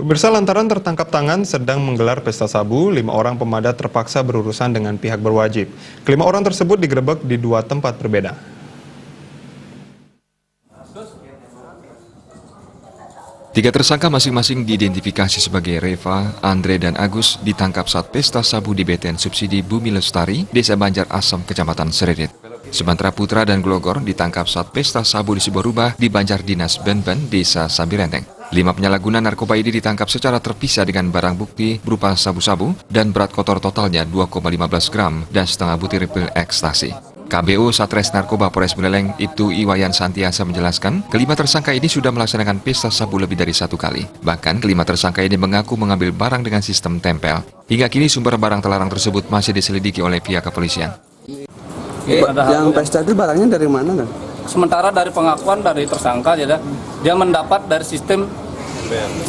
Pemirsa, lantaran tertangkap tangan sedang menggelar pesta sabu, 5 orang pemadat terpaksa berurusan dengan pihak berwajib. Kelima orang tersebut digerebek di 2 tempat berbeda. Tiga tersangka masing-masing diidentifikasi sebagai Reva, Andre, dan Agus ditangkap saat pesta sabu di BTN Subsidi Bumi Lestari, Desa Banjar Asem, Kecamatan Seredit. Sementara Putra dan Glogor ditangkap saat pesta sabu di sebuah rumah di Banjar Dinas Benben, Desa Sabirenteng. 5 penyalahguna narkoba ini ditangkap secara terpisah dengan barang bukti berupa sabu-sabu dan berat kotor totalnya 2,15 gram dan setengah butir pil ekstasi. KBU Satres Narkoba Polres Buleleng, Ibtu Iwayan Santiasa menjelaskan, kelima tersangka ini sudah melaksanakan pesta sabu lebih dari 1 kali. Bahkan, kelima tersangka ini mengaku mengambil barang dengan sistem tempel. Hingga kini sumber barang terlarang tersebut masih diselidiki oleh pihak kepolisian. Yang pesta itu barangnya dari mana, kan? Sementara dari pengakuan dari tersangka, dia mendapat dari sistem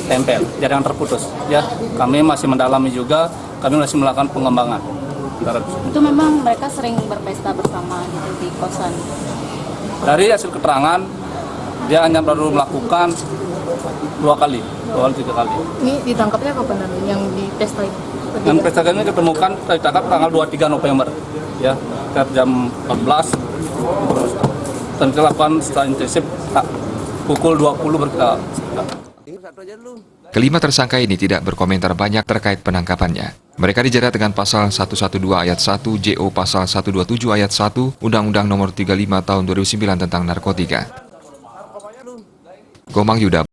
tempel, jaringan terputus. Ya, kami masih mendalami juga, kami masih melakukan pengembangan. Itu memang mereka sering berpesta bersama gitu di kosan. Dari hasil keterangan, dia hanya baru melakukan 2 kali, 3 kali. Ini ditangkapnya kapan nanti yang di pesta itu? Yang pesta ini ditangkap tanggal 23 November, ya, sekitar jam 14. Dan kita lakukan setelah intensif pukul 20 berkali. Kelima tersangka ini tidak berkomentar banyak terkait penangkapannya. Mereka dijerat dengan pasal 112 ayat 1 JO pasal 127 ayat 1 Undang-Undang Nomor 35 Tahun 2009 tentang narkotika. Gomang Yuda.